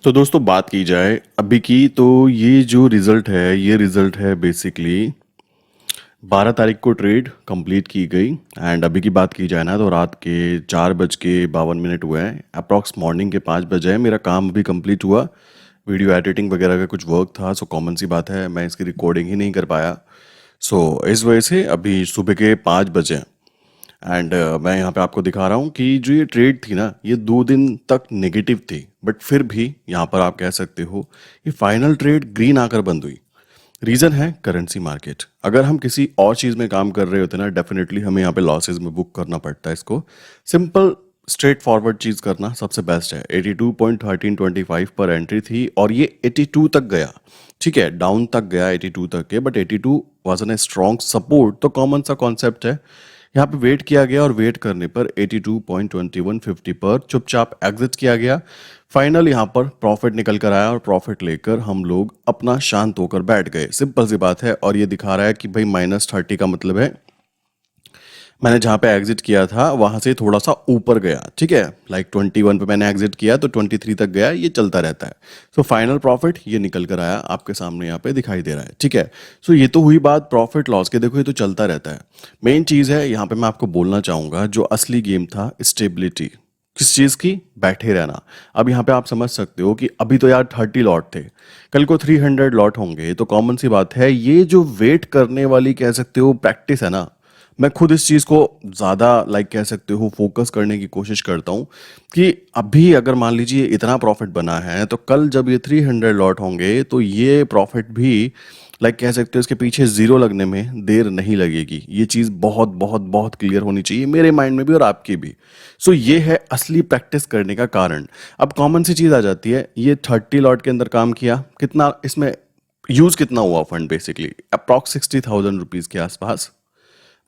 तो दोस्तों बात की जाए अभी की तो ये जो रिजल्ट है बेसिकली 12 तारीख को ट्रेड कंप्लीट की गई। एंड अभी की बात की जाए ना तो रात के 4:52 हुए हैं, अप्रॉक्स मॉर्निंग के 5 बजे है। मेरा काम अभी कंप्लीट हुआ, वीडियो एडिटिंग वगैरह का कुछ वर्क था, सो कॉमन सी बात है मैं इसकी रिकॉर्डिंग ही नहीं कर पाया। सो इस वजह से अभी सुबह के 5 बजे एंड मैं यहाँ पे आपको दिखा रहा हूँ कि जो ये ट्रेड थी ना ये 2 दिन तक नेगेटिव थी, बट फिर भी यहाँ पर आप कह सकते हो ये फाइनल ट्रेड ग्रीन आकर बंद हुई। रीज़न है करेंसी मार्केट। अगर हम किसी और चीज़ में काम कर रहे होते ना डेफिनेटली हमें यहाँ पे लॉसेज में बुक करना पड़ता है इसको। सिंपल स्ट्रेट फॉरवर्ड चीज़ करना सबसे बेस्ट है। 82.1325 पर एंट्री थी और ये 82 तक गया। ठीक है, डाउन तक गया 82 तक के, but 82 was an A strong support. तो कॉमन सा कॉन्सेप्ट है, यहाँ पे वेट किया गया और वेट करने पर 82.2150 पर चुपचाप एग्जिट किया गया। फाइनल यहाँ पर प्रॉफिट निकल कर आया और प्रॉफिट लेकर हम लोग अपना शांत होकर बैठ गए। सिंपल सी बात है। और ये दिखा रहा है कि भाई -30 का मतलब है मैंने जहाँ पे एग्जिट किया था वहाँ से थोड़ा सा ऊपर गया। ठीक है, लाइक 21 पे मैंने एग्जिट किया तो 23 तक गया, ये चलता रहता है। सो फाइनल प्रॉफिट ये निकल कर आया, आपके सामने यहाँ पे दिखाई दे रहा है। ठीक है, सो ये तो हुई बात प्रॉफिट लॉस के। देखो ये तो चलता रहता है। मेन चीज़ है यहाँ पे मैं आपको बोलना चाहूँगा, जो असली गेम था स्टेबिलिटी। किस चीज़ की? बैठे रहना। अब यहाँ पे आप समझ सकते हो कि अभी तो यार 30 लॉट थे, कल को 300 लॉट होंगे, तो कॉमन सी बात है ये जो वेट करने वाली कह सकते हो प्रैक्टिस है ना, मैं खुद इस चीज़ को ज़्यादा लाइक कह सकते हो फोकस करने की कोशिश करता हूँ कि अभी अगर मान लीजिए इतना प्रॉफिट बना है तो कल जब ये 300 लॉट होंगे तो ये प्रॉफिट भी लाइक कह सकते हो इसके पीछे ज़ीरो लगने में देर नहीं लगेगी। ये चीज़ बहुत बहुत बहुत क्लियर होनी चाहिए मेरे माइंड में भी और आपकी भी। सो ये है असली प्रैक्टिस करने का कारण। अब कॉमन सी चीज़ आ जाती है, ये 30 लॉट के अंदर काम किया, कितना इसमें यूज़ कितना हुआ फंड? बेसिकली अप्रॉक्स 60,000 रुपीज़ के आसपास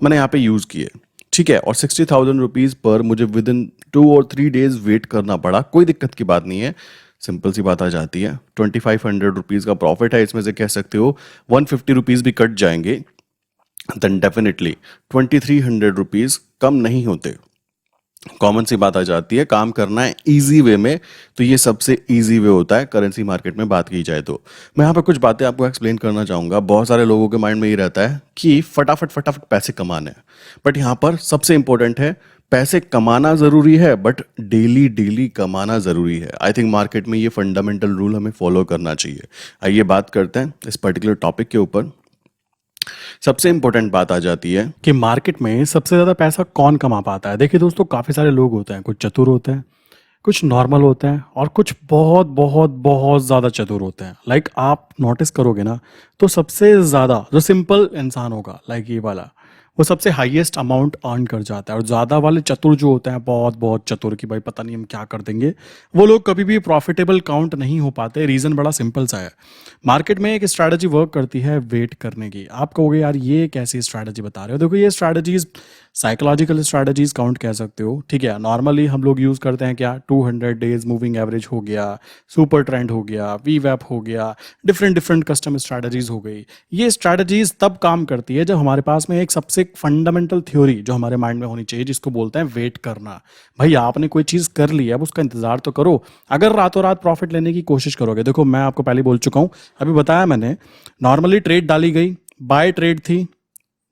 मैंने यहाँ पे यूज़ किए। ठीक है, और 60,000 रुपीज़ पर मुझे विद इन 2 और 3 डेज वेट करना पड़ा। कोई दिक्कत की बात नहीं है, सिंपल सी बात आ जाती है। 2500 रुपीज़ का प्रॉफिट है, इसमें से कह सकते हो 150 रुपीज़ भी कट जाएंगे, देन डेफिनेटली 2300 रुपीज़ कम नहीं होते। कॉमन सी बात आ जाती है, काम करना है इजी वे में, तो ये सबसे इजी वे होता है करेंसी मार्केट में बात की जाए तो। मैं यहाँ पे कुछ बातें आपको एक्सप्लेन करना चाहूँगा। बहुत सारे लोगों के माइंड में ये रहता है कि फटाफट फटाफट पैसे कमाने हैं, बट यहाँ पर सबसे इंपॉर्टेंट है पैसे कमाना ज़रूरी है, बट डेली डेली कमाना ज़रूरी है। आई थिंक मार्केट में ये फंडामेंटल रूल हमें फॉलो करना चाहिए। आइए बात करते हैं इस पर्टिकुलर टॉपिक के ऊपर। सबसे इंपॉर्टेंट बात आ जाती है कि मार्केट में सबसे ज्यादा पैसा कौन कमा पाता है। देखिए दोस्तों, काफी सारे लोग होते हैं, कुछ चतुर होते हैं, कुछ नॉर्मल होते हैं, और कुछ बहुत बहुत बहुत ज्यादा चतुर होते हैं। लाइक आप नोटिस करोगे ना तो सबसे ज्यादा जो सिंपल इंसान होगा, लाइक ये वाला, वो सबसे हाईएस्ट अमाउंट अर्न कर जाता है। और ज़्यादा वाले चतुर जो होते हैं, बहुत बहुत चतुर कि भाई पता नहीं हम क्या कर देंगे, वो लोग कभी भी प्रॉफिटेबल काउंट नहीं हो पाते। रीज़न बड़ा सिंपल सा है। मार्केट में एक स्ट्रैटेजी वर्क करती है वेट करने की। आप कहोगे यार ये कैसी स्ट्रैटेजी बता रहे हो? देखो ये स्ट्रैटेजीज साइकोलॉजिकल स्ट्रैटेजीज काउंट कह सकते हो। ठीक है, नॉर्मली हम लोग यूज़ करते हैं क्या, 200 डेज मूविंग एवरेज हो गया, सुपर ट्रेंड हो गया, वी वैप हो गया, डिफरेंट डिफरेंट कस्टम स्ट्रैटेजीज हो गई। ये स्ट्रैटेजीज तब काम करती है जब हमारे पास में एक सबसे फंडामेंटल थ्योरी जो हमारे माइंड में होनी चाहिए, जिसको बोलते हैं वेट करना। भाई आपने कोई चीज़ कर ली है, अब उसका इंतजार तो करो। अगर रातों रात प्रॉफिट लेने की कोशिश करोगे, देखो मैं आपको पहले बोल चुका हूँ, अभी बताया मैंने, नॉर्मली ट्रेड डाली गई, बाय ट्रेड थी।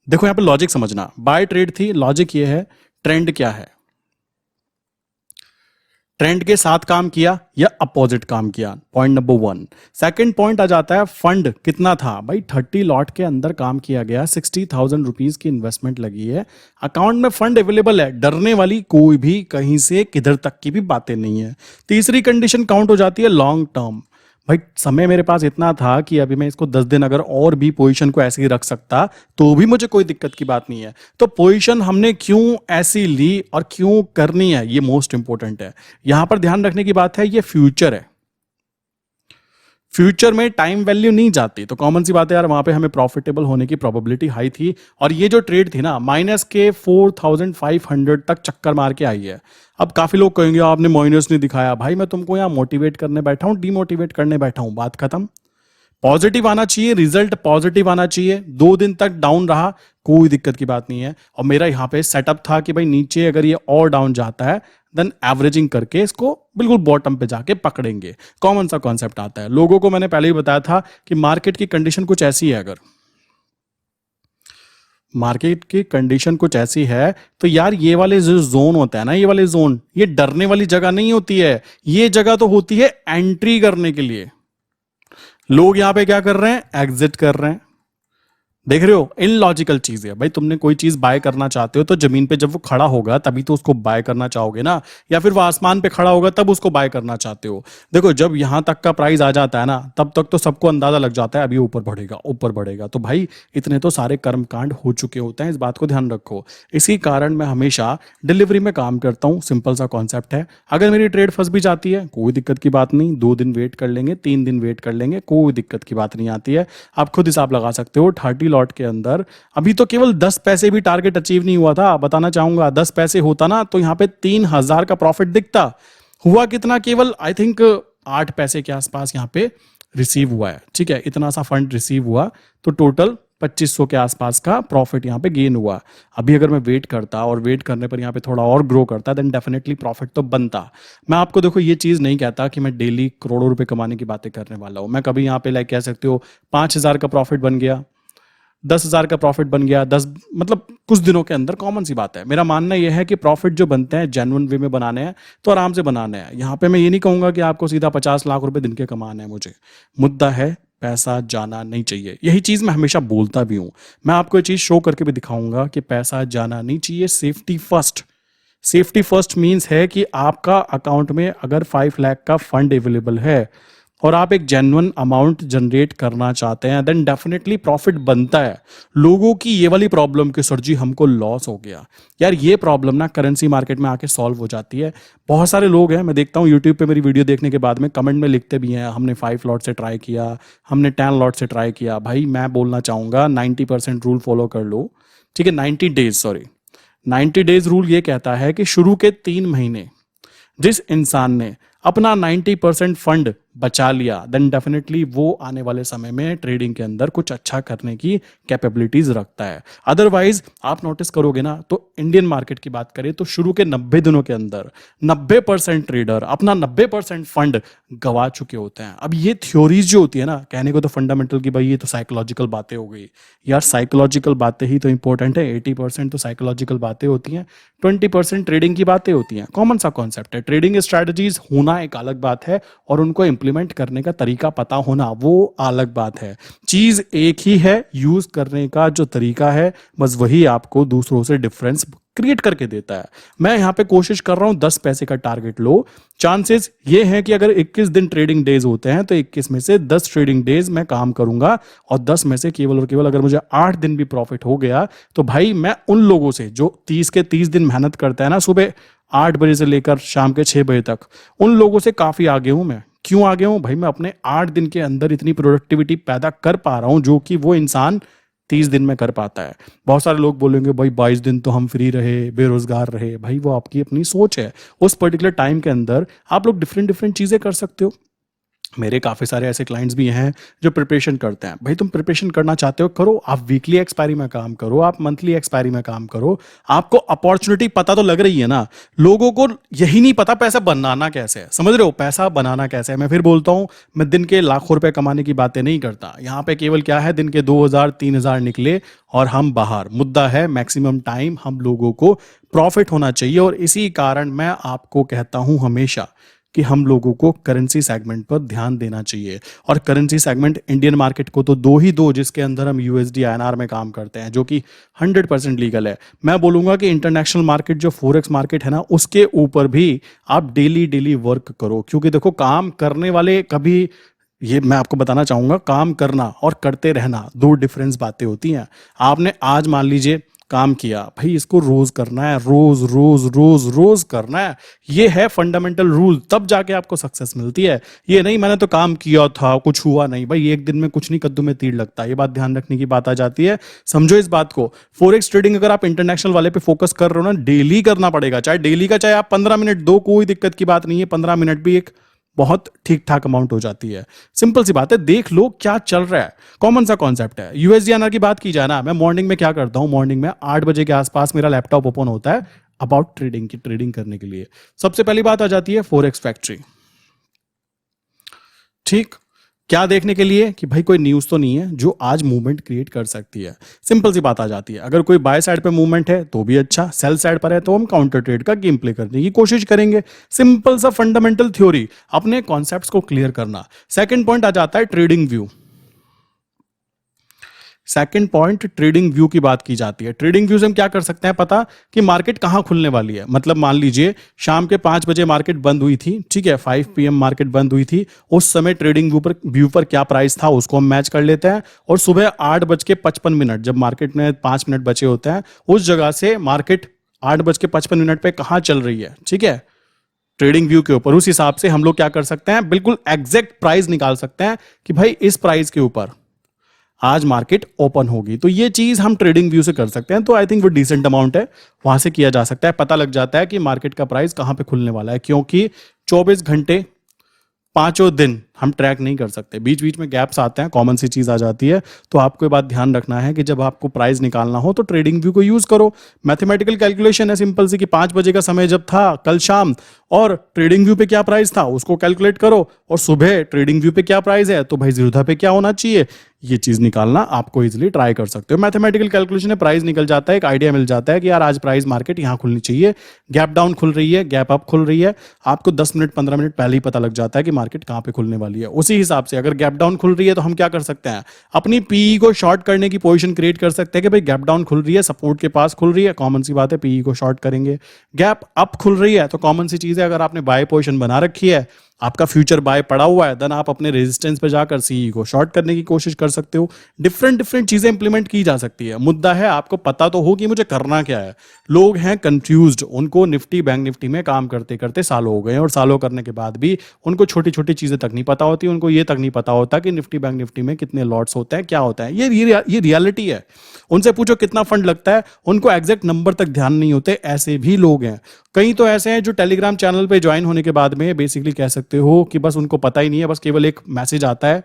देखो यहाँ पे लॉजिक समझना, बाय ट्रेड थी, लॉजिक ये है, ट्रेंड क्या है, ट्रेंड के साथ काम किया या अपोजिट काम किया, पॉइंट नंबर 1। सेकंड पॉइंट आ जाता है फंड कितना था। भाई 30 लॉट के अंदर काम किया गया, 60,000 रुपीज की इन्वेस्टमेंट लगी है, अकाउंट में फंड अवेलेबल है, डरने वाली कोई भी कहीं से किधर तक की भी बातें नहीं है। तीसरी कंडीशन काउंट हो जाती है लॉन्ग टर्म। भाई समय मेरे पास इतना था कि अभी मैं इसको 10 दिन अगर और भी पोजीशन को ऐसे ही रख सकता तो भी मुझे कोई दिक्कत की बात नहीं है। तो पोजीशन हमने क्यों ऐसी ली और क्यों करनी है, ये मोस्ट इंपॉर्टेंट है। यहां पर ध्यान रखने की बात है, ये फ्यूचर है, फ्यूचर में टाइम वैल्यू नहीं जाती। तो कॉमन सी बात है यार, वहां पे हमें प्रॉफिटेबल होने की प्रोबेबिलिटी हाई थी। और ये जो ट्रेड थी ना, माइनस के 4,500 तक चक्कर मार के आई है। अब काफी लोग कहेंगे आपने माइनस नहीं दिखाया। भाई मैं तुमको यहाँ मोटिवेट करने बैठा हूं, डीमोटिवेट करने बैठा हूं, बात खत्म। पॉजिटिव आना चाहिए, रिजल्ट पॉजिटिव आना चाहिए। 2 दिन तक डाउन रहा, कोई दिक्कत की बात नहीं है। और मेरा यहाँ पे सेटअप था कि भाई नीचे अगर ये और डाउन जाता है देन एवरेजिंग करके इसको बिल्कुल बॉटम पे जाके पकड़ेंगे। कॉमन सा कॉन्सेप्ट आता है। लोगों को मैंने पहले ही बताया था कि मार्केट की कंडीशन कुछ ऐसी है, अगर मार्केट की कंडीशन कुछ ऐसी है तो यार ये वाले जो जोन होता है ना, ये वाले जोन, ये डरने वाली जगह नहीं होती है। ये जगह तो होती है एंट्री करने के लिए। लोग यहां पे क्या कर रहे हैं, एग्जिट कर रहे हैं। देख रहे हो, इनलॉजिकल चीज है भाई। तुमने कोई चीज बाय करना चाहते हो तो जमीन पे जब वो खड़ा होगा तभी तो उसको बाय करना चाहोगे ना, या फिर वो आसमान पे खड़ा होगा तब उसको बाय करना चाहते हो। देखो, जब यहां तक का प्राइस आ जाता है ना, तब तक तो सबको अंदाजा लग जाता है अभी ऊपर बढ़ेगा, ऊपर बढ़ेगा। तो भाई इतने तो सारे कर्मकांड हो चुके होते हैं, इस बात को ध्यान रखो। इसी कारण मैं हमेशा डिलीवरी में काम करता हूं। सिंपल सा कॉन्सेप्ट है। अगर मेरी ट्रेड फंस भी जाती है, कोई दिक्कत की बात नहीं, 2 दिन वेट कर लेंगे, 3 दिन वेट कर लेंगे, कोई दिक्कत की बात नहीं आती है। आप खुद हिसाब लगा सकते हो। 30 लॉट के अंदर अभी तो केवल 10 पैसे भी टारगेट अचीव नहीं हुआ था। बताना चाहूंगा, 10 पैसे होता ना तो यहां पे 3,000 का प्रॉफिट दिखता। हुआ कितना, केवल आई थिंक 8 पैसे के आसपास यहां पे रिसीव हुआ है। ठीक है, इतना सा फंड रिसीव हुआ तो टोटल 2500 के आसपास का प्रॉफिट यहाँ पे गेन हुआ। अभी अगर मैं वेट करता और वेट करने पर यहाँ पे थोड़ा और ग्रो करता देन डेफिनेटली प्रॉफिट तो बनता। मैं आपको देखो ये चीज नहीं कहता कि मैं डेली करोड़ों रुपए कमाने की बातें करने वाला हूं। मैं कभी यहाँ पे लाइक कह सकते हो 5,000 का प्रॉफिट बन गया, 10,000 का प्रॉफिट बन गया, 10 मतलब कुछ दिनों के अंदर, कॉमन सी बात है। मेरा मानना यह है कि प्रॉफिट जो बनते हैं जेन्युइन वे में बनाने हैं तो आराम से बनाने हैं। यहाँ पे मैं ये नहीं कहूंगा कि आपको सीधा 50 लाख रुपए दिन के कमाने हैं। मुझे मुद्दा है पैसा जाना नहीं चाहिए। यही चीज मैं हमेशा बोलता भी हूं। मैं आपको ये चीज शो करके भी दिखाऊंगा कि पैसा जाना नहीं चाहिए। Safety first. Safety first means है कि आपका अकाउंट में अगर 5 लाख का फंड अवेलेबल है और आप एक जेन्युइन अमाउंट जनरेट करना चाहते हैं देन डेफिनेटली प्रॉफिट बनता है। लोगों की ये वाली प्रॉब्लम कि सर जी हमको लॉस हो गया, यार ये प्रॉब्लम ना करेंसी मार्केट में आके सॉल्व हो जाती है। बहुत सारे लोग हैं, मैं देखता हूँ यूट्यूब पे मेरी वीडियो देखने के बाद में कमेंट में लिखते भी हैं हमने 5 लॉट से ट्राई किया, हमने 10 लॉट से ट्राई किया। भाई मैं बोलना चाहूंगा 90% रूल फॉलो कर लो। ठीक है, 90 डेज रूल ये कहता है कि शुरू के 3 महीने जिस इंसान ने अपना 90% फंड बचा लिया देन डेफिनेटली वो आने वाले समय में ट्रेडिंग के अंदर कुछ अच्छा करने की कैपेबिलिटीज रखता है। अदरवाइज आप नोटिस करोगे ना तो इंडियन मार्केट की बात करें तो शुरू के 90 दिनों के अंदर 90% ट्रेडर अपना 90% फंड गवा चुके होते हैं। अब ये थ्योरीज जो होती है ना, कहने को तो फंडामेंटल की भाई ये तो साइकोलॉजिकल बातें हो गई यार, साइकोलॉजिकल बातें ही तो इंपॉर्टेंट है। 80% तो साइकोलॉजिकल बातें होती हैं, 20% ट्रेडिंग की बातें होती हैं। कॉमन सा कॉन्सेप्ट है। ट्रेडिंग स्ट्रैटेजीज होना एक अलग बात है और उनको इंप्लीमेंट करने का तरीका पता होना वो अलग बात है। चीज एक ही है, यूज करने का जो तरीका है बस वही आपको दूसरों से डिफरेंस क्रिएट करके देता है। मैं यहां पे कोशिश कर रहा हूं 10 पैसे का टारगेट लो। चांसेस ये हैं कि अगर 21 दिन ट्रेडिंग डेज होते हैं तो 21 में से 10 ट्रेडिंग डेज मैं काम करूंगा और 10 में से केवल और केवल अगर मुझे 8 दिन भी प्रॉफिट हो गया तो भाई मैं उन लोगों से जो 30 के 30 दिन मेहनत करते हैं ना, सुबह 8 बजे से लेकर शाम के 6 बजे तक, उन लोगों से काफी आगे हूं मैं। क्यों आगे हूं भाई? मैं अपने 8 दिन के अंदर इतनी प्रोडक्टिविटी पैदा कर पा रहा हूं जो कि वो इंसान 30 दिन में कर पाता है। बहुत सारे लोग बोलेंगे भाई 22 दिन तो हम फ्री रहे, बेरोजगार रहे। भाई वो आपकी अपनी सोच है। उस पर्टिकुलर टाइम के अंदर आप लोग डिफरेंट डिफरेंट चीजें कर सकते हो। मेरे काफी सारे ऐसे क्लाइंट्स भी हैं जो प्रिपरेशन करते हैं। भाई तुम प्रिपरेशन करना चाहते हो, करो। आप वीकली एक्सपायरी में काम करो, आप मंथली एक्सपायरी में काम करो। आपको अपॉर्चुनिटी पता तो लग रही है ना। लोगों को यही नहीं पता पैसा बनाना कैसे है। समझ रहे हो, पैसा बनाना कैसे है। मैं फिर बोलता हूं, मैं दिन के लाखों रुपए कमाने की बातें नहीं करता। यहां पे केवल क्या है, दिन के 2,000 3,000 निकले और हम बाहर। मुद्दा है मैक्सिमम टाइम हम लोगों को प्रॉफिट होना चाहिए। और इसी कारण मैं आपको कहता हूं हमेशा कि हम लोगों को करेंसी सेगमेंट पर ध्यान देना चाहिए। और करेंसी सेगमेंट इंडियन मार्केट को तो दो जिसके अंदर हम यूएसडी आईएनआर में काम करते हैं, जो कि 100% लीगल है। मैं बोलूंगा कि इंटरनेशनल मार्केट जो फॉरेक्स मार्केट है ना, उसके ऊपर भी आप डेली वर्क करो। क्योंकि देखो, काम करने वाले कभी, ये मैं आपको बताना चाहूंगा, काम करना और करते रहना 2 डिफरेंस बातें होती हैं। आपने आज मान लीजिए काम किया, भाई इसको रोज करना है, रोज करना है। ये है फंडामेंटल रूल, तब जाके आपको सक्सेस मिलती है। ये नहीं मैंने तो काम किया था कुछ हुआ नहीं। भाई एक दिन में कुछ नहीं, कद्दू में तीर लगता है। ये बात ध्यान रखने की बात आ जाती है। समझो इस बात को। फॉरेक्स ट्रेडिंग अगर आप इंटरनेशनल वाले पे फोकस कर रहे हो ना, डेली करना पड़ेगा। चाहे डेली का, चाहे आप 15 मिनट दो, कोई दिक्कत की बात नहीं है। 15 मिनट भी एक बहुत ठीक ठाक अमाउंट हो जाती है। सिंपल सी बात है, देख लो क्या चल रहा है, कॉमन सा कॉन्सेप्ट है। यूएसडीआरआर की बात की जाए ना, मैं मॉर्निंग में क्या करता हूं, मॉर्निंग में 8 बजे के आसपास मेरा लैपटॉप ओपन होता है अबाउट ट्रेडिंग की, ट्रेडिंग करने के लिए। सबसे पहली बात आ जाती है फॉरेक्स फैक्ट्री। ठीक, क्या देखने के लिए कि भाई कोई न्यूज तो नहीं है जो आज मूवमेंट क्रिएट कर सकती है। सिंपल सी बात आ जाती है, अगर कोई बाय साइड पे मूवमेंट है तो भी अच्छा, सेल साइड पर है तो हम काउंटर ट्रेड का गेम प्ले करने की कोशिश करेंगे। सिंपल सा फंडामेंटल थ्योरी, अपने कॉन्सेप्ट्स को क्लियर करना। सेकंड पॉइंट आ जाता है trading view. Second point trading view की बात की जाती है। ट्रेडिंग व्यू से हम क्या कर सकते हैं, पता कि मार्केट कहां खुलने वाली है। मतलब मान लीजिए शाम के 5 बजे मार्केट बंद हुई थी, ठीक है, 5 PM मार्केट बंद हुई थी, उस समय ट्रेडिंग व्यू पर क्या प्राइस था उसको हम मैच कर लेते हैं, और सुबह 8:55 जब मार्केट में 5 मिनट बचे होते हैं, उस जगह से मार्केट 8:55 पे कहां चल रही है, ठीक है, ट्रेडिंग व्यू के ऊपर, उस हिसाब से हम लोग क्या कर सकते हैं, बिल्कुल एग्जैक्ट प्राइस निकाल सकते हैं कि भाई इस प्राइस के ऊपर आज मार्केट ओपन होगी। तो ये चीज हम ट्रेडिंग व्यू से कर सकते हैं। तो आई थिंक वो डिसेंट अमाउंट है, वहां से किया जा सकता है, पता लग जाता है कि मार्केट का प्राइस कहां पे खुलने वाला है, क्योंकि 24 घंटे 5 दिन हम ट्रैक नहीं कर सकते, बीच बीच में गैप्स आते हैं, कॉमन सी चीज आ जाती है। तो आपको ये बात ध्यान रखना है कि जब आपको प्राइस निकालना हो तो ट्रेडिंग व्यू को यूज करो। मैथमेटिकल कैलकुलेशन है सिंपल सी, कि 5 बजे का समय जब था कल शाम, और ट्रेडिंग व्यू पे क्या प्राइस था उसको कैलकुलेट करो, और सुबह ट्रेडिंग व्यू पे क्या प्राइस है तो भाई जीरोधा पे क्या होना चाहिए, ये चीज निकालना आपको इजीली ट्राई कर सकते हो। मैथमेटिकल कैलकुलेशन है, प्राइस निकल जाता है, एक आइडिया मिल जाता है कि यार आज प्राइस मार्केट यहां खुलनी चाहिए, गैप डाउन खुल रही है, गैप अप खुल रही है, आपको 10 मिनट 15 मिनट पहले ही पता लग जाता है कि मार्केट कहां पे खुलने वाली है। उसी हिसाब से अगर गैप डाउन खुल रही है तो हम क्या कर सकते हैं, अपनी पीई को शॉर्ट करने की पोजीशन क्रिएट कर सकते हैं कि भाई गैप डाउन खुल रही है, सपोर्ट के पास खुल रही है, कॉमन सी बात है, पीई को शॉर्ट करेंगे। गैप अप खुल रही है तो कॉमन सी चीज है, अगर आपने बाय पोजीशन बना रखी है, आपका फ्यूचर बाय पड़ा हुआ है, देन आप अपने रेजिस्टेंस पे जाकर सीई को शॉर्ट करने की कोशिश कर सकते हो। डिफरेंट डिफरेंट चीजें इंप्लीमेंट की जा सकती है। मुद्दा है आपको पता तो हो कि मुझे करना क्या है। लोग हैं कंफ्यूज्ड, उनको निफ्टी बैंक निफ्टी में काम करते करते सालों हो गए हैं, और सालों करने के बाद भी उनको छोटी छोटी चीजें तक नहीं पता होती। उनको ये तक नहीं पता होता कि निफ्टी बैंक निफ्टी में कितने लॉट्स होते हैं, क्या होता है। ये रियलिटी है। उनसे पूछो कितना फंड लगता है, उनको एग्जैक्ट नंबर तक ध्यान नहीं होते। ऐसे भी लोग हैं, कई तो ऐसे हैं जो टेलीग्राम चैनल पे ज्वाइन होने के बाद में बेसिकली कह सकते हो कि बस उनको पता ही नहीं है, बस केवल एक मैसेज आता है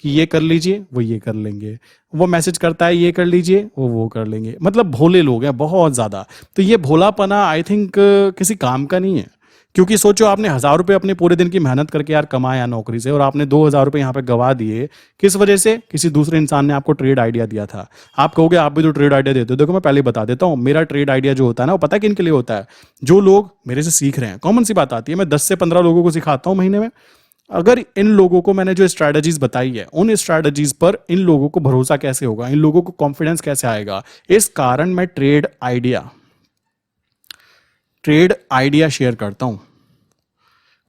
कि ये कर लीजिए, वो ये कर लेंगे, वो मैसेज करता है ये कर लीजिए, वो कर लेंगे। मतलब भोले लोग हैं बहुत ज्यादा। तो ये भोलापना आई थिंक किसी काम का नहीं है। क्योंकि सोचो आपने 1000 रुपये अपने पूरे दिन की मेहनत करके यार कमाया नौकरी से, और आपने 2000 रुपये यहाँ पे गवा दिए, किस वजह से, किसी दूसरे इंसान ने आपको ट्रेड आइडिया दिया था। आप कहोगे आप भी तो ट्रेड आइडिया देते हो। देखो मैं पहले बता देता हूँ, मेरा ट्रेड आइडिया जो होता है ना, वो पता है किन के लिए होता है, जो लोग मेरे से सीख रहे हैं। कॉमन सी बात आती है, मैं 10 से 15 लोगों को सिखाता हूँ महीने में। अगर इन लोगों को मैंने जो स्ट्रैटेजीज बताई है, उन स्ट्रैटेजीज पर इन लोगों को भरोसा कैसे होगा, इन लोगों को कॉन्फिडेंस कैसे आएगा, इस कारण मैं ट्रेड आइडिया शेयर करता हूं।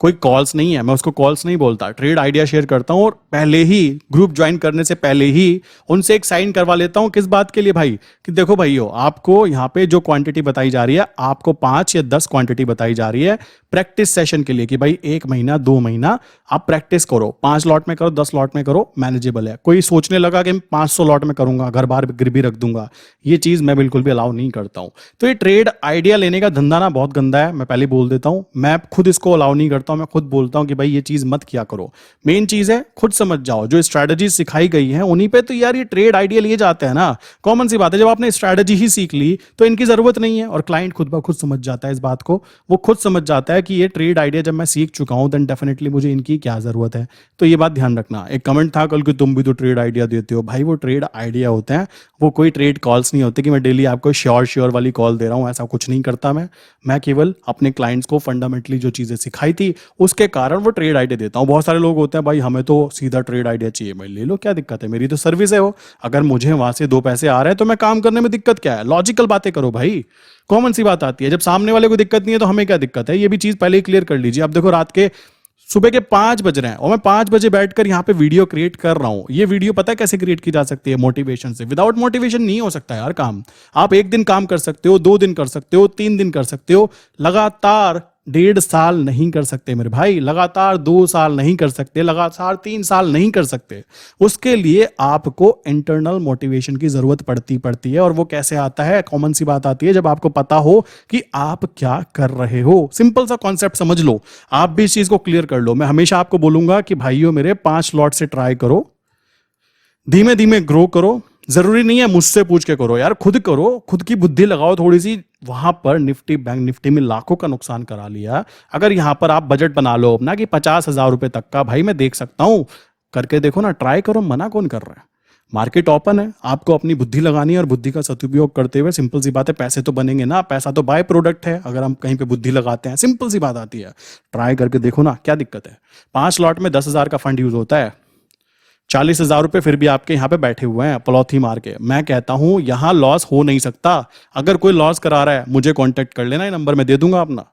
कोई कॉल्स नहीं है, मैं उसको कॉल्स नहीं बोलता, ट्रेड आइडिया शेयर करता हूं। और पहले ही ग्रुप ज्वाइन करने से पहले ही उनसे एक साइन करवा लेता हूं। किस बात के लिए भाई, कि देखो भाइयों, आपको यहां पे जो क्वांटिटी बताई जा रही है, आपको 5 या 10 क्वांटिटी बताई जा रही है प्रैक्टिस सेशन के लिए, कि भाई 1 महीना 2 महीना आप प्रैक्टिस करो, 5 लॉट में करो, 10 लॉट में करो, मैनेजेबल है। कोई सोचने लगा कि मैं 500 लॉट में करूंगा, घर बार गिरवी रख दूंगा, ये चीज मैं बिल्कुल भी अलाउ नहीं करता हूं। तो ये ट्रेड आइडिया लेने का धंधा ना बहुत गंदा है, मैं पहले बोल देता हूं। मैं खुद इसको अलाउ नहीं करता हूं, मैं खुद बोलता हूं कि भाई ये चीज मत किया करो। मेन चीज है खुद समझ जाओ, जो स्ट्रैटेजी सिखाई गई है उन्हीं पे तो यार ये ट्रेड आइडिया लिए जाते हैं ना। कॉमन सी बात है, जब आपने स्ट्रैटेजी ही सीख ली तो इनकी जरूरत नहीं है, और क्लाइंट खुद ब खुद समझ जाता है इस बात को। वो खुद समझ जाता है कि ये ट्रेड आइडिया जब मैं सीख चुका हूं, देन डेफिनेटली मुझे इनकी क्या जरूरत है। तो ये बात ध्यान रखना। एक कमेंट था कल कि तुम भी तो ट्रेड आइडिया देते हो। भाई वो ट्रेड आइडिया होते हैं, वो कोई ट्रेड कॉल्स नहीं होते कि मैं डेली आपको श्योर वाली कॉल दे रहा हूं। ऐसा कुछ नहीं करता मैं केवल अपने क्लाइंट्स को फंडामेंटली जो चीजें सिखाई थी उसके कारण वो ट्रेड आइडिया देता हूं। बहुत सारे लोग होते हैं भाई हमें तो सीधा ट्रेड आइडिया चाहिए, भाई ले लो, क्या दिक्कत है, मेरी तो सर्विस है वो। अगर मुझे वहां से 2 पैसे आ रहे हैं तो मैं काम करने में दिक्कत क्या है। लॉजिकल बातें करो भाई, कॉमन सी बात आती है। जब सामने वाले को दिक्कत नहीं है तो हमें क्या दिक्कत है, ये भी चीज पहले ही क्लियर कर लीजिए। अब देखो रात के सुबह के 5 बज रहे हैं और मैं 5 बजे बैठकर यहाँ पे वीडियो क्रिएट कर रहा हूँ। ये वीडियो पता है कैसे क्रिएट की जा सकती है, मोटिवेशन से। विदाउट मोटिवेशन नहीं हो सकता यार काम। आप 1 दिन काम कर सकते हो, 2 दिन कर सकते हो, 3 दिन कर सकते हो, लगातार 1.5 साल नहीं कर सकते मेरे भाई, लगातार 2 साल नहीं कर सकते, लगातार 3 साल नहीं कर सकते। उसके लिए आपको इंटरनल मोटिवेशन की जरूरत पड़ती है। और वो कैसे आता है? कॉमन सी बात आती है जब आपको पता हो कि आप क्या कर रहे हो। सिंपल सा कॉन्सेप्ट समझ लो, आप भी इस चीज को क्लियर कर लो। मैं हमेशा आपको बोलूंगा कि भाइयों मेरे 5 लॉट से ट्राई करो, धीमे धीमे ग्रो करो। जरूरी नहीं है मुझसे पूछ के करो यार, खुद करो, खुद की बुद्धि लगाओ थोड़ी सी। वहां पर निफ्टी, बैंक निफ्टी में लाखों का नुकसान करा लिया। अगर यहां पर आप बजट बना लो अपना कि 50,000 रुपए तक का, भाई मैं देख सकता हूं, करके देखो ना, ट्राई करो, मना कौन कर रहा है? मार्केट ओपन है, आपको अपनी बुद्धि लगानी है और बुद्धि का सदुपयोग करते हुए सिंपल सी बात है, पैसे तो बनेंगे ना। पैसा तो बाय प्रोडक्ट है, अगर हम कहीं पे बुद्धि लगाते हैं, सिंपल सी बात आती है। ट्राई करके देखो ना, क्या दिक्कत है? 5 लॉट में 10,000 का फंड यूज होता है, 40,000 रुपए फिर भी आपके यहाँ पे बैठे हुए हैं पलौथी मार के। मैं कहता हूं यहां लॉस हो नहीं सकता। अगर कोई लॉस करा रहा है मुझे कांटेक्ट कर लेना, ये नंबर मैं दे दूंगा अपना।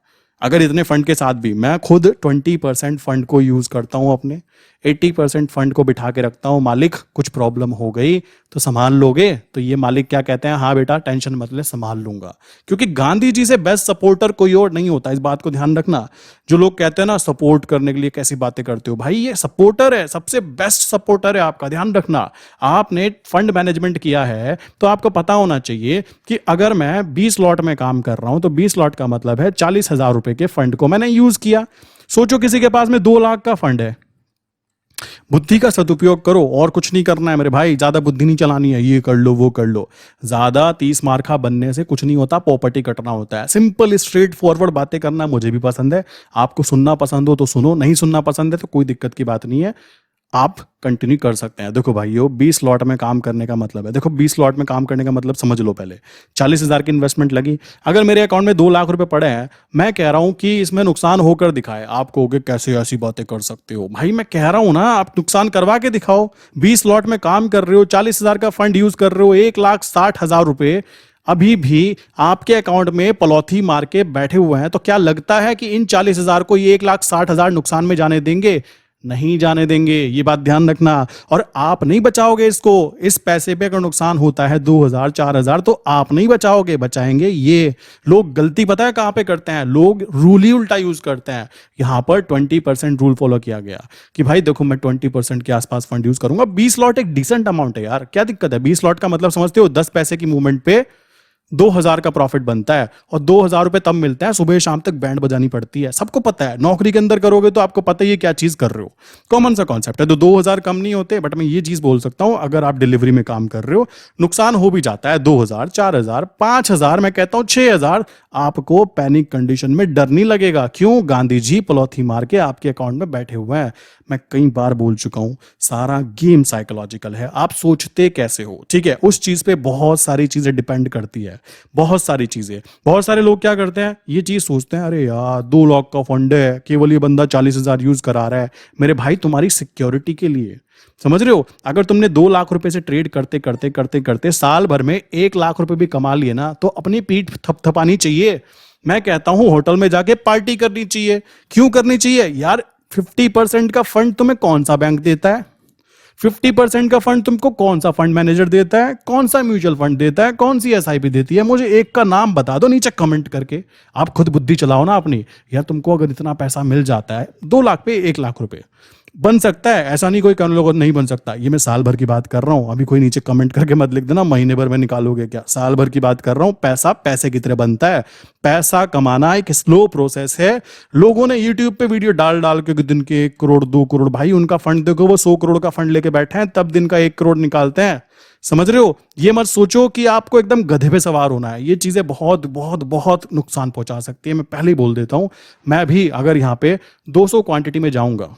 अगर इतने फंड के साथ भी मैं खुद 20% फंड को यूज करता हूं, अपने 80% फंड को बिठा के रखता हूं। मालिक कुछ प्रॉब्लम हो गई तो संभाल लोगे? तो ये मालिक क्या कहते हैं? हाँ बेटा टेंशन मत ले, संभाल लूंगा। क्योंकि गांधी जी से बेस्ट सपोर्टर कोई और नहीं होता, इस बात को ध्यान रखना। जो लोग कहते हैं ना सपोर्ट करने के लिए कैसी बातें करते हो, भाई ये सपोर्टर है, सबसे बेस्ट सपोर्टर है आपका, ध्यान रखना। आपने फंड मैनेजमेंट किया है तो आपको पता होना चाहिए कि अगर मैं 20 लॉट में काम कर रहा हूं तो 20 लॉट का मतलब है 40,000 रुपए के फंड को मैंने यूज किया। सोचो किसी के पास में 2 लाख का फंड है, बुद्धि का सदुपयोग करो, और कुछ नहीं करना है मेरे भाई। ज्यादा बुद्धि नहीं चलानी है, ये कर लो वो कर लो। ज्यादा 30 मार्खा बनने से कुछ नहीं होता, प्रॉपर्टी कटना होता है। सिंपल स्ट्रेट फॉरवर्ड बातें करना मुझे भी पसंद है। आपको सुनना पसंद हो तो सुनो, नहीं सुनना पसंद है तो कोई दिक्कत की बात नहीं है, आप कंटिन्यू कर सकते हैं। देखो भाइयों, 20 लॉट में काम करने का मतलब है, देखो 20 लॉट में काम करने का मतलब समझ लो। पहले 40,000 की इन्वेस्टमेंट लगी, अगर मेरे अकाउंट में 2 लाख रुपए पड़े हैं, मैं कह रहा हूं कि इसमें नुकसान होकर दिखाए। आप कहोगे कैसे ऐसी बातें कर सकते हो? भाई मैं कह रहा हूं ना, आप नुकसान करवा के दिखाओ। 20 लॉट में काम कर रहे हो, 40,000 का फंड यूज कर रहे हो, 1,60,000 रुपए अभी भी आपके अकाउंट में पलौथी मार के बैठे हुए हैं, तो क्या लगता है कि इन 40,000 को ये 1,60,000 नुकसान में जाने देंगे? नहीं जाने देंगे, ये बात ध्यान रखना। और आप नहीं बचाओगे इसको। इस पैसे पे अगर नुकसान होता है 2,000 4,000 तो आप नहीं बचाओगे, बचाएंगे ये लोग। गलती पता है कहां पे करते हैं? लोग रूल ही उल्टा यूज करते हैं। यहां पर 20% रूल फॉलो किया गया कि भाई देखो मैं 20% के आसपास फंड यूज करूंगा। 20 लॉट एक डिसेंट अमाउंट है यार, क्या दिक्कत है? 20 लॉट का मतलब समझते हो? 10 पैसे की मूवमेंट पे 2,000 का प्रॉफिट बनता है, और 2,000 रुपए तब मिलते हैं, सुबह शाम तक बैंड बजानी पड़ती है। सबको पता है, नौकरी के अंदर करोगे तो आपको पता ही है क्या चीज कर रहे हो। कॉमन सा कॉन्सेप्ट है। तो 2,000 कम नहीं होते, बट मैं ये चीज बोल सकता हूं, अगर आप डिलीवरी में काम कर रहे हो नुकसान हो भी जाता है 2,000 4,000 5,000, मैं कहता हूं 6,000, आपको पैनिक कंडीशन में डर नहीं लगेगा। क्यों? गांधी जी पलौथी मार के आपके अकाउंट में बैठे हुए हैं। मैं कई बार बोल चुका हूं, सारा गेम साइकोलॉजिकल है। आप सोचते कैसे हो, ठीक है, उस चीज पे बहुत सारी चीजें डिपेंड करती है, बहुत सारी चीजें। बहुत सारे लोग क्या करते हैं, ये चीज सोचते हैं, अरे यार 2 लाख का फंड है, केवल ये बंदा 40,000 यूज करा रहा है। मेरे भाई तुम्हारी सिक्योरिटी के लिए, समझ रहे हो? अगर तुमने 2 लाख रुपए से ट्रेड करते करते करते करते साल भर में 1 लाख रुपए भी कमा लिए ना, तो अपनी पीठ थपथपानी चाहिए। मैं कहता हूं होटल में जाके पार्टी करनी चाहिए। क्यों करनी चाहिए यार? 50% का फंड तुम्हें कौन सा बैंक देता है? 50% का फंड तुमको कौन सा फंड मैनेजर देता है? कौन सा म्यूचुअल फंड देता है? कौन सी एसआईपी देती है? मुझे एक का नाम बता दो नीचे कमेंट करके। आप खुद बुद्धि चलाओ ना अपनी। यार तुमको अगर इतना पैसा मिल जाता है, 2 लाख पे 1 लाख रुपए बन सकता है, ऐसा नहीं कोई लोगों नहीं बन सकता। ये मैं साल भर की बात कर रहा हूं। अभी कोई नीचे कमेंट करके मत लिख देना महीने भर में निकालोगे क्या। साल भर की बात कर रहा हूं। पैसा पैसे की तरह बनता है। पैसा कमाना एक स्लो प्रोसेस है। लोगों ने यूट्यूब पे वीडियो डाल डाल के दिन के 1 करोड़ 2 करोड़, भाई उनका फंड देखो, वो 100 करोड़ का फंड लेके बैठे हैं, तब दिन का 1 करोड़ निकालते हैं। समझ रहे हो? ये मत सोचो कि आपको एकदम गधे पे सवार होना है। ये चीजें बहुत बहुत बहुत नुकसान पहुंचा सकती है। मैं पहले ही बोल देता हूं, मैं भी अगर यहां पे 200 क्वांटिटी में जाऊंगा,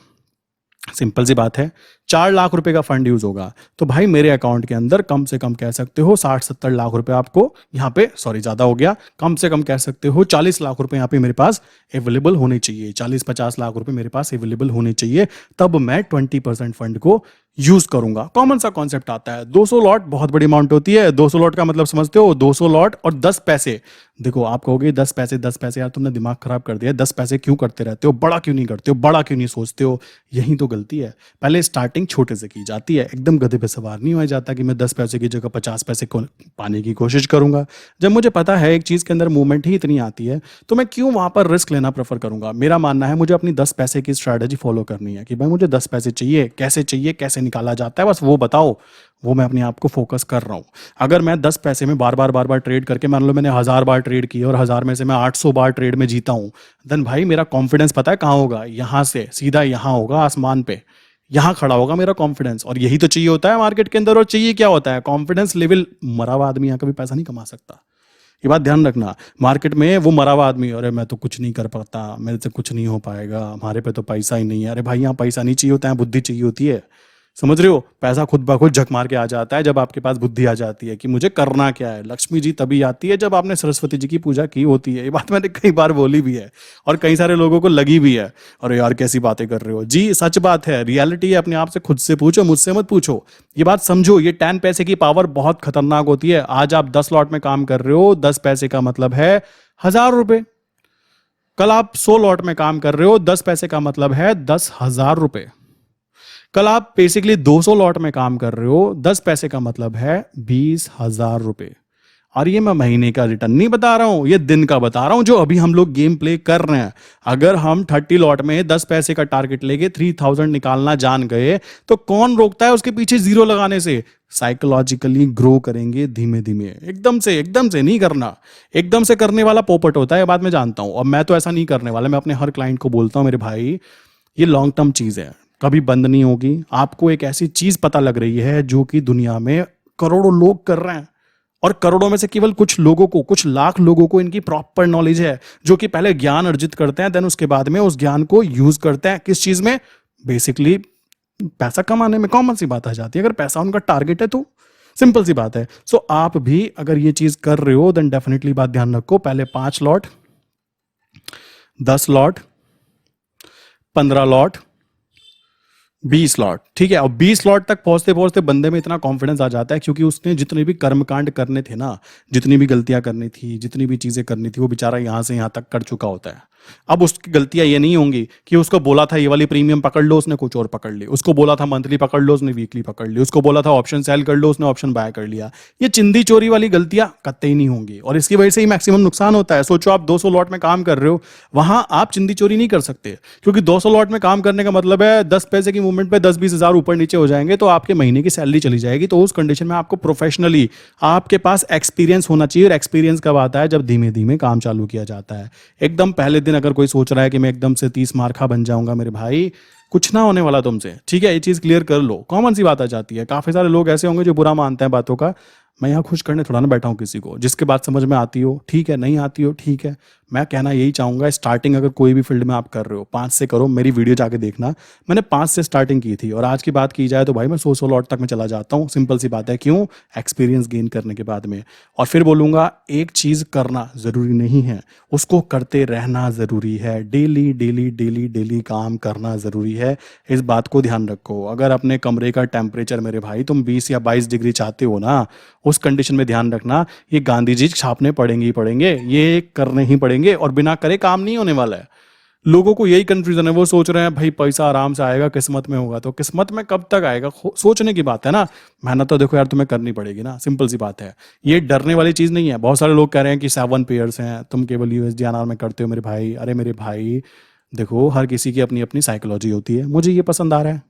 सिंपल सी बात है, 4 लाख रुपए का फंड यूज होगा, तो भाई मेरे अकाउंट के अंदर कम से कम कह सकते हो 60-70 लाख रुपए आपको यहाँ पे, सॉरी ज्यादा हो गया, कम से कम कह सकते हो 40 लाख रुपए यहाँ पे मेरे पास अवेलेबल होने चाहिए। 40-50 लाख रुपए मेरे पास अवेलेबल होने चाहिए, तब मैं 20% फंड को यूज करूंगा। कॉमन सा कॉन्सेप्ट आता है। 200 लॉट बहुत बड़ी अमाउंट होती है। 200 लॉट का मतलब समझते हो? 200 लॉट और 10 पैसे। देखो आप कहोगे 10 पैसे 10 पैसे, यार तुमने दिमाग खराब कर दिया। 10 पैसे क्यों करते रहते हो? बड़ा क्यों नहीं करते हो? बड़ा क्यों नहीं सोचते हो? यही तो गलती है। पहले स्टार्टिंग स्टार्टिंग छोटे से की जाती है। एकदम गधे पे सवार नहीं हुआ जाता कि मैं 10 पैसे की जगह 50 पैसे को पाने की कोशिश करूंगा। जब मुझे पता है एक चीज़ के अंदर मूवमेंट ही इतनी आती है तो मैं क्यों वहाँ पर रिस्क लेना प्रेफर करूंगा। मेरा मानना है मुझे अपनी 10 पैसे की स्ट्रैटेजी फॉलो करनी है कि भाई मुझे 10 पैसे चाहिए, कैसे निकाला जाता है बस वो बताओ, वो मैं अपने आप को फोकस कर रहा हूँ। अगर मैं 10 पैसे में बार बार ट्रेड करके, मान लो मैंने 1000 बार ट्रेड किया और 1000 में से मैं 800 बार ट्रेड में जीता हूँ, देन भाई मेरा कॉन्फिडेंस पता है कहाँ होगा, यहाँ से सीधा यहाँ होगा आसमान पे, यहाँ खड़ा होगा मेरा कॉन्फिडेंस। और यही तो चाहिए होता है मार्केट के अंदर। और चाहिए क्या होता है? Confidence level. मरा हुआ आदमी यहाँ कभी पैसा नहीं कमा सकता, ये बात ध्यान रखना। मार्केट में वो मरा हुआ आदमी, अरे मैं तो कुछ नहीं कर पाता, मेरे से कुछ नहीं हो पाएगा, हमारे पे तो पैसा ही नहीं है। अरे भाई यहाँ पैसा नहीं चाहिए होता है, बुद्धि चाहिए होती है। समझ रहे हो? पैसा खुद ब खुद झक मार के आ जाता है जब आपके पास बुद्धि आ जाती है कि मुझे करना क्या है। लक्ष्मी जी तभी आती है जब आपने सरस्वती जी की पूजा की होती है। ये बात मैंने कई बार बोली भी है और कई सारे लोगों को लगी भी है, अरे यार कैसी बातें कर रहे हो। जी सच बात है, रियलिटी है, अपने आप से खुद से पूछो, मुझसे मत पूछो। ये बात समझो, ये 10 पैसे की पावर बहुत खतरनाक होती है। आज आप 10 लॉट में काम कर रहे हो, 10 पैसे का मतलब है 1000 रुपए। कल आप 100 लॉट में काम कर रहे हो, 10 पैसे का मतलब है 10,000 रुपए। कल आप बेसिकली 200 लॉट में काम कर रहे हो, 10 पैसे का मतलब है 20,000 रुपए। और ये मैं महीने का रिटर्न नहीं बता रहा हूं, ये दिन का बता रहा हूं जो अभी हम लोग गेम प्ले कर रहे हैं। अगर हम 30 लॉट में 10 पैसे का टारगेट लेके 3000 निकालना जान गए तो कौन रोकता है उसके पीछे जीरो लगाने से? साइकोलॉजिकली ग्रो करेंगे धीमे धीमे, एकदम से नहीं करना। एकदम से करने वाला पोपट होता है, ये बात मैं जानता हूं। और मैं तो ऐसा नहीं करने वाला। मैं अपने हर क्लाइंट को बोलता हूं, मेरे भाई ये लॉन्ग टर्म चीज है, कभी बंद नहीं होगी। आपको एक ऐसी चीज पता लग रही है जो कि दुनिया में करोड़ों लोग कर रहे हैं, और करोड़ों में से केवल कुछ लोगों को, कुछ लाख लोगों को इनकी प्रॉपर नॉलेज है, जो कि पहले ज्ञान अर्जित करते हैं, देन उसके बाद में उस ज्ञान को यूज करते हैं। किस चीज में? बेसिकली पैसा कमाने में। कॉमन सी बात आ जाती है, अगर पैसा उनका टारगेट है तो सिंपल सी बात है। सो आप भी अगर ये चीज कर रहे हो देन डेफिनेटली बात ध्यान रखो, पहले 5 लॉट, 10 लॉट, 15 लॉट, 20 लॉट, ठीक है। और 20 लॉट तक पहुंचते पहुंचते बंदे में इतना कॉन्फिडेंस आ जाता है, क्योंकि उसने जितने भी कर्मकांड करने थे ना, जितनी भी गलतियां करनी थी, जितनी भी चीजें करनी थी, वो बेचारा यहां से यहां तक कर चुका होता है। अब उसकी गलतियां ये नहीं होंगी कि उसको बोला था ये वाली प्रीमियम पकड़ लो, उसने कुछ और पकड़ ली। उसको बोला था मंथली पकड़ लो, उसने वीकली पकड़ ली। उसको बोला था ऑप्शन सेल कर लो, उसने ऑप्शन बाय कर लिया। ये चिंदी चोरी वाली गलतियां कतई नहीं होंगी, और इसकी वजह से ही मैक्सिमम नुकसान होता है। सोचो आप 200 लॉट में काम कर रहे हो, वहां आप चिंदी चोरी नहीं कर सकते, क्योंकि 200 लॉट में काम करने का मतलब है 10 पैसे की मूवमेंट पे 10-20 हजार ऊपर नीचे हो जाएंगे तो आपके महीने की सैलरी चली जाएगी। तो उस कंडीशन में आपको प्रोफेशनली, आपके पास एक्सपीरियंस होना चाहिए। और एक्सपीरियंस कब आता है? जब धीमे धीमे काम चालू किया जाता है। एकदम पहले दिन अगर कोई सोच रहा है कि मैं एकदम से 30 मार्खा बन जाऊंगा, मेरे भाई कुछ ना होने वाला तुमसे, ठीक है। ये चीज क्लियर कर लो, कॉमन सी बात आ जाती है। काफी सारे लोग ऐसे होंगे जो बुरा मानते हैं बातों का। मैं यहाँ खुश करने थोड़ा ना बैठा हूँ किसी को। जिसके बात समझ में आती हो ठीक है, नहीं आती हो ठीक है। मैं कहना यही चाहूंगा, स्टार्टिंग अगर कोई भी फील्ड में आप कर रहे हो 5 से करो। मेरी वीडियो जाके देखना, मैंने 5 से स्टार्टिंग की थी, और आज की बात की जाए तो भाई मैं 100 लॉट तक मैं चला जाता हूँ। सिंपल सी बात है, क्यों? एक्सपीरियंस गेन करने के बाद में। और फिर बोलूंगा, एक चीज करना जरूरी नहीं है, उसको करते रहना जरूरी है। डेली डेली डेली डेली काम करना जरूरी है। इस बात को ध्यान रखो। अगर अपने कमरे का टेम्परेचर मेरे भाई तुम 20 या 22 डिग्री चाहते हो ना, उस कंडीशन में ध्यान रखना, ये गांधी जी छापने पड़ेंगे ही पड़ेंगे, ये करने ही पड़ेंगे, और बिना करे काम नहीं होने वाला है। लोगों को यही कंफ्यूजन है, वो सोच रहे हैं भाई पैसा आराम से आएगा, किस्मत में होगा। तो किस्मत में कब तक आएगा? सोचने की बात है ना। मेहनत तो देखो यार तुम्हें करनी पड़ेगी ना, सिंपल सी बात है। ये डरने वाली चीज नहीं है। बहुत सारे लोग कह रहे हैं कि 7 पेयर्स हैं, तुम केवल USD में करते हो। मेरे भाई, अरे मेरे भाई देखो, हर किसी की अपनी अपनी साइकोलॉजी होती है। मुझे ये पसंद आ रहा है।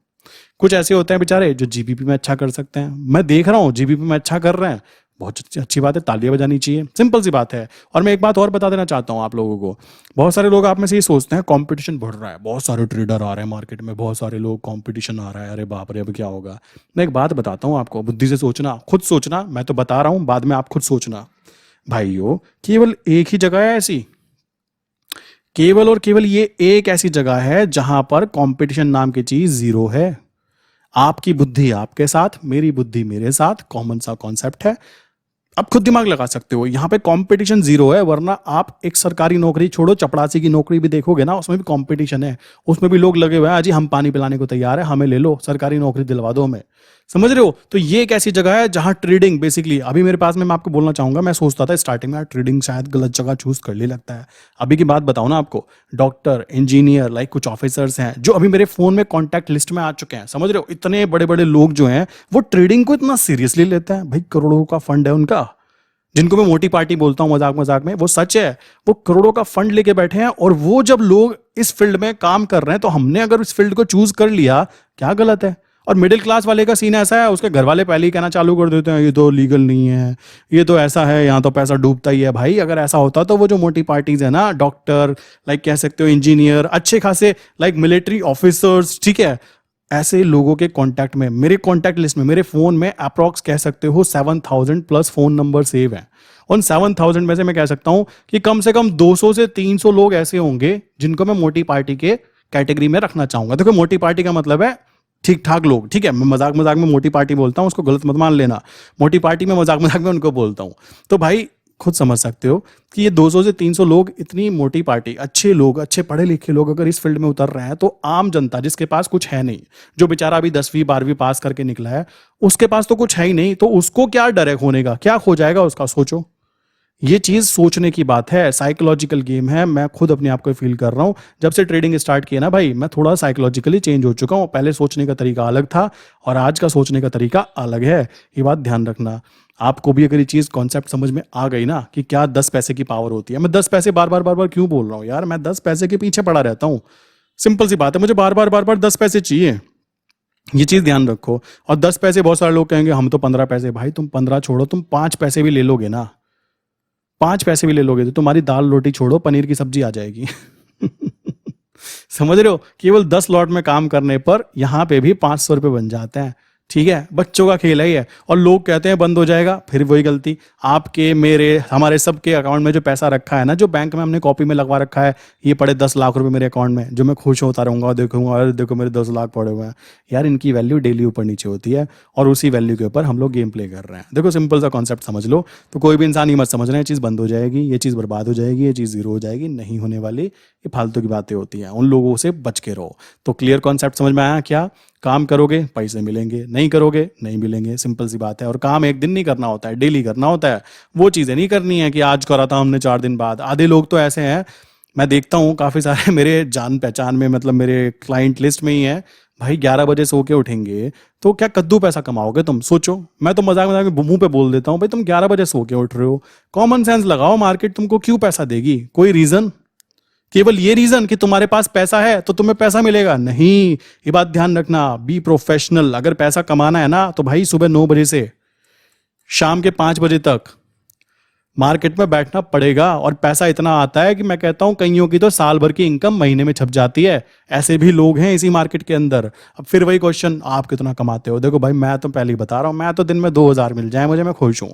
कुछ ऐसे होते हैं बेचारे जो GBP में अच्छा कर सकते हैं। मैं देख रहा हूँ GBP में अच्छा कर रहे हैं, बहुत अच्छी बात है, तालियां बजानी चाहिए, सिंपल सी बात है। और मैं एक बात और बता देना चाहता हूं आप लोगों को। बहुत सारे लोग आप में से ये सोचते हैं कंपटीशन बढ़ रहा है, बहुत सारे ट्रेडर आ रहे हैं मार्केट में, बहुत सारे लोग, कंपटीशन आ रहा है, अरे बाप रे अब क्या होगा। मैं एक बात बताता हूं आपको, बुद्धि से सोचना, खुद सोचना। मैं तो बता रहा हूं, बाद में आप खुद सोचना। भाइयों, केवल एक ही जगह है ऐसी, केवल और केवल ये एक ऐसी जगह है जहां पर कंपटीशन नाम की चीज जीरो है। आपकी बुद्धि आपके साथ, मेरी बुद्धि मेरे साथ, कॉमन सा कॉन्सेप्ट है। आप खुद दिमाग लगा सकते हो, यहां पे कंपटीशन जीरो है। वरना आप एक सरकारी नौकरी छोड़ो, चपड़ासी की नौकरी भी देखोगे ना, उसमें भी कंपटीशन है। उसमें भी लोग लगे हुए हैं, अजी हम पानी पिलाने को तैयार है, हमें ले लो, सरकारी नौकरी दिलवा दो हमें। समझ रहे हो? तो ये एक ऐसी जगह है जहां ट्रेडिंग बेसिकली अभी मेरे पास में, मैं आपको बोलना चाहूंगा, मैं सोचता था स्टार्टिंग में ट्रेडिंग शायद गलत जगह चूज कर ले लगता है। अभी की बात बताऊं ना आपको, डॉक्टर, इंजीनियर, लाइक कुछ ऑफिसर्स हैं जो अभी मेरे फोन में कॉन्टैक्ट लिस्ट में आ चुके हैं। समझ रहे हो? इतने बड़े बड़े लोग जो हैं वो ट्रेडिंग को इतना सीरियसली लेते हैं। भाई करोड़ों का फंड है उनका, जिनको मैं मोटी पार्टी बोलता हूं मजाक मजाक में, वो सच है। वो करोड़ों का फंड लेके बैठे हैं, और वो जब लोग इस फील्ड में काम कर रहे हैं तो हमने अगर इस फील्ड को चूज कर लिया, क्या गलत है? और मिडिल क्लास वाले का सीन ऐसा है, उसके घर वाले पहले ही कहना चालू कर देते हैं ये तो लीगल नहीं है, ये तो ऐसा है, यहाँ तो पैसा डूबता ही है। भाई अगर ऐसा होता तो वो जो मोटी पार्टीज है ना, डॉक्टर, लाइक कह सकते हो इंजीनियर, अच्छे खासे लाइक मिलिट्री ऑफिसर्स, ठीक है, ऐसे लोगों के कांटेक्ट में, मेरे कांटेक्ट लिस्ट में, मेरे फोन में अप्रॉक्स कह सकते हो 7,000 प्लस फोन नंबर सेव हैं। उन 7,000 में से मैं कह सकता हूं कि कम से कम 200 से 300 लोग ऐसे होंगे जिनको मैं मोटी पार्टी के कैटेगरी में रखना चाहूंगा। देखो मोटी पार्टी का मतलब है ठीक ठाक लोग, ठीक है, मैं मजाक मजाक में मोटी पार्टी बोलता हूं, उसको गलत मत मान लेना। मोटी पार्टी में मजाक मजाक में उनको बोलता हूं। तो भाई खुद समझ सकते हो कि ये 200 से 300 लोग, इतनी मोटी पार्टी, अच्छे लोग, अच्छे पढ़े लिखे लोग अगर इस फील्ड में उतर रहे हैं, तो आम जनता जिसके पास कुछ है नहीं, जो बेचारा अभी 10वीं 12वीं पास करके निकला है, उसके पास तो कुछ है ही नहीं, तो उसको क्या डर है खोने का? क्या खो जाएगा उसका? सोचो। ये चीज सोचने की बात है, साइकोलॉजिकल गेम है। मैं खुद अपने आप को फील कर रहा हूं, जब से ट्रेडिंग स्टार्ट किया ना भाई, मैं थोड़ा साइकोलॉजिकली चेंज हो चुका हूं। पहले सोचने का तरीका अलग था और आज का सोचने का तरीका अलग है। ये बात ध्यान रखना। आपको भी अगर ये चीज कॉन्सेप्ट समझ में आ गई ना कि क्या 10 पैसे की पावर होती है। मैं 10 पैसे बार बार क्यों बोल रहा हूं यार? मैं 10 पैसे के पीछे पड़ा रहता हूं। सिंपल सी बात है, मुझे बार बार 10 पैसे चाहिए। ये चीज ध्यान रखो। और 10 पैसे, बहुत सारे लोग कहेंगे हम तो 15 पैसे, भाई तुम 15 छोड़ो, तुम 5 पैसे भी ले लोगे ना, 5 पैसे भी ले लोगे तो तुम्हारी दाल रोटी छोड़ो, पनीर की सब्जी आ जाएगी। समझ रहे हो? केवल 10 लॉट में काम करने पर यहां पे भी 500 रुपए बन जाते हैं। ठीक है, बच्चों का खेल है ये। और लोग कहते हैं बंद हो जाएगा, फिर वही गलती। आपके, मेरे, हमारे सबके अकाउंट में जो पैसा रखा है ना, जो बैंक में हमने कॉपी में लगवा रखा है, ये पड़े 10 लाख रुपए मेरे अकाउंट में, जो मैं खुश होता रहूंगा, देखूंगा अरे देखो मेरे 10 लाख पड़े हुए हैं। यार इनकी वैल्यू डेली ऊपर नीचे होती है, और उसी वैल्यू के ऊपर हम लोग गेम प्ले कर रहे हैं। देखो सिंपल सा कॉन्सेप्ट समझ लो। तो कोई भी इंसान ही मत समझना ये चीज़ बंद हो जाएगी, ये चीज़ बर्बाद हो जाएगी, ये चीज़ जीरो हो जाएगी, नहीं होने वाली। ये फालतू की बातें होती हैं, उन लोगों से बच के रहो। तो क्लियर कॉन्सेप्ट समझ में आया क्या? काम करोगे पैसे मिलेंगे, नहीं करोगे नहीं मिलेंगे, सिंपल सी बात है। और काम एक दिन नहीं करना होता है, डेली करना होता है। वो चीज़ें नहीं करनी है कि आज करा था हमने 4 दिन बाद। आधे लोग तो ऐसे हैं, मैं देखता हूँ काफ़ी सारे मेरे जान पहचान में, मतलब मेरे क्लाइंट लिस्ट में ही है, भाई 11 बजे सो के उठेंगे तो क्या कद्दू पैसा कमाओगे तुम? सोचो। मैं तो मजाक मजाक में मुंह पे बोल देता हूँ, भाई तुम 11 बजे सो के उठ रहे हो, कॉमन सेंस लगाओ, मार्केट तुमको क्यों पैसा देगी? कोई रीजन? केवल ये रीजन कि तुम्हारे पास पैसा है तो तुम्हें पैसा मिलेगा? नहीं, ये बात ध्यान रखना। Be professional. अगर पैसा कमाना है ना तो भाई सुबह 9 बजे से शाम के 5 बजे तक मार्केट में बैठना पड़ेगा। और पैसा इतना आता है कि मैं कहता हूं कईयों की तो साल भर की इनकम महीने में छप जाती है। ऐसे भी लोग हैं इसी मार्केट के अंदर। अब फिर वही क्वेश्चन, आप कितना कमाते हो? देखो भाई मैं तो पहले ही बता रहा हूं, मैं तो दिन में 2,000 मिल जाए मुझे, मैं खुश हूं।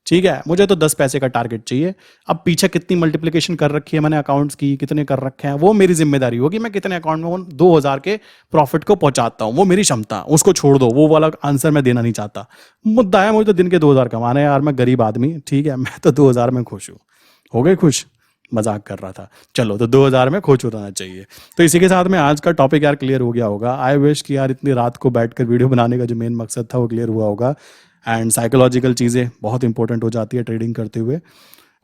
ठीक है, मुझे तो 10 पैसे का टारगेट चाहिए। अब पीछे कितनी मल्टीप्लिकेशन कर रखी है मैंने अकाउंट्स की, कितने कर रखे हैं, वो मेरी जिम्मेदारी होगी। मैं कितने अकाउंट में उन 2,000 के प्रॉफिट को पहुंचाता हूं, वो मेरी क्षमता। उसको छोड़ दो, वो वाला आंसर मैं देना नहीं चाहता। मुद्दा है मुझे तो दिन के 2,000 कमाने हैं यार, मैं गरीब आदमी। ठीक है, मैं तो 2,000 में खुश हूँ। हो गए खुश? मजाक कर रहा था। चलो, तो 2000 में खुश होना चाहिए। तो इसी के साथ में आज का टॉपिक यार क्लियर हो गया होगा। आई विश कि यार इतनी रात को बैठकर वीडियो बनाने का जो मेन मकसद था वो क्लियर हुआ होगा। एंड साइकोलॉजिकल चीज़ें बहुत इंपॉर्टेंट हो जाती है ट्रेडिंग करते हुए।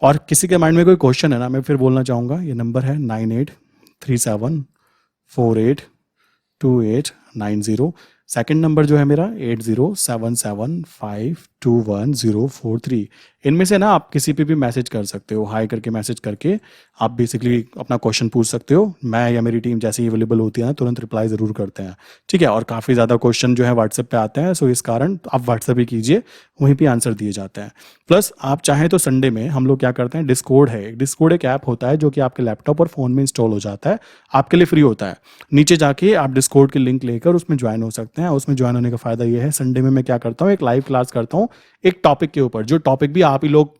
और किसी के माइंड में कोई क्वेश्चन है ना, मैं फिर बोलना चाहूँगा, ये नंबर है 9837482890। सेकंड नंबर जो है मेरा 8077521043। इनमें से ना आप किसी पे भी मैसेज कर सकते हो, हाई करके मैसेज करके आप बेसिकली अपना क्वेश्चन पूछ सकते हो। मैं या मेरी टीम जैसे ही अवेलेबल होती है ना तुरंत रिप्लाई ज़रूर करते हैं। ठीक है, और काफ़ी ज़्यादा क्वेश्चन जो है व्हाट्सएप पे आते हैं, सो इस कारण आप व्हाट्सएप ही कीजिए, वहीं पे आंसर दिए जाते हैं। प्लस आप चाहें तो संडे में हम लोग क्या करते हैं, डिस्कॉर्ड है। डिस्कॉर्ड एक ऐप होता है जो कि आपके लैपटॉप और फ़ोन में इंस्टॉल हो जाता है, आपके लिए फ्री होता है। नीचे जाके आप डिस्कॉर्ड की लिंक लेकर उसमें ज्वाइन हो सकते हैं। उसमें ज्वाइन होने का फ़ायदा ये है, संडे में मैं क्या करता हूँ, एक लाइव क्लास करता हूँ एक टॉपिक के ऊपर, जो टॉपिक भी आप ही लोग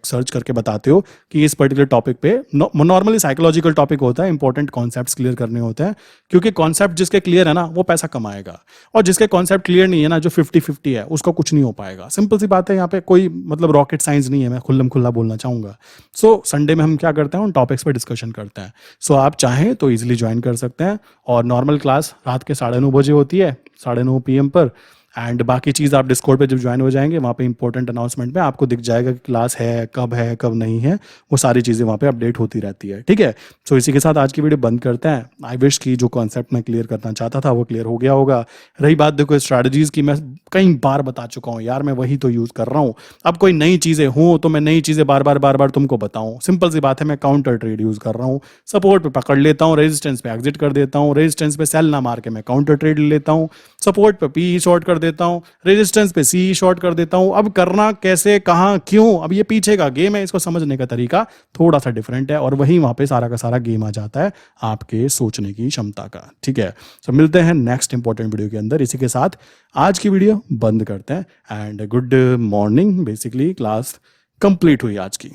सर्च करके बताते हो कि इस पर्टिकुलर टॉपिक पे। नॉर्मली साइकोलॉजिकल टॉपिक होता है, इंपॉर्टेंट कॉन्सेप्ट्स क्लियर करने होते हैं, क्योंकि कॉन्सेप्ट जिसके क्लियर है ना वो पैसा कमाएगा, और जिसके कॉन्सेप्ट क्लियर नहीं है ना, जो 50-50 है, उसका कुछ नहीं हो पाएगा। सिंपल सी बात है, यहाँ पे कोई मतलब रॉकेट साइंस नहीं है, मैं खुल्लम खुल्ला बोलना चाहूँगा। सो संडे में हम क्या करते हैं, उन टॉपिक्स पर डिस्कशन करते हैं। सो आप चाहें तो ईजिली ज्वाइन कर सकते हैं। और नॉर्मल क्लास रात के 9:30 बजे होती है, 9:30 PM पर। एंड बाकी चीज़ आप डिस्कॉर्ड पे जब ज्वाइन हो जाएंगे वहाँ पे इंपॉर्टेंट अनाउंसमेंट में आपको दिख जाएगा कि क्लास है कब नहीं है, वो सारी चीज़ें वहाँ पे अपडेट होती रहती है। ठीक है, सो इसी के साथ आज की वीडियो बंद करते हैं। आई विश की जो कॉन्सेप्ट मैं क्लियर करना चाहता था वो क्लियर हो गया होगा। रही बात देखो स्ट्रैटेजीज की, मैं कई बार बता चुका हूँ यार, मैं वही तो यूज़ कर रहा हूँ। अब कोई नई चीज़ें हों तो मैं नई चीज़ें बार बार तुमको बताऊँ। सिंपल सी बात है, मैं काउंटर ट्रेड यूज़ कर रहा हूँ। सपोर्ट पे पकड़ लेता हूँ, रेजिस्टेंस पे एग्जिट कर देता हूँ, रेजिस्टेंस पे सेल ना मार के मैं काउंटर ट्रेड लेता हूँ, सपोर्ट पे पी शॉर्ट कर देता हूँ, रेजिस्टेंस पे सी शॉर्ट कर देता हूँ। अब करना कैसे, कहाँ, क्यों, अब ये पीछे का गेम है, इसको समझने का तरीका थोड़ा सा डिफरेंट है और वही वहां पे सारा का सारा गेम आ जाता है आपके सोचने की क्षमता का। ठीक है, तो मिलते हैं नेक्स्ट इंपॉर्टेंट वीडियो के अंदर। इसी के साथ आज की वीडियो बंद करते हैं and good morning. Basically class complete हुई आज की।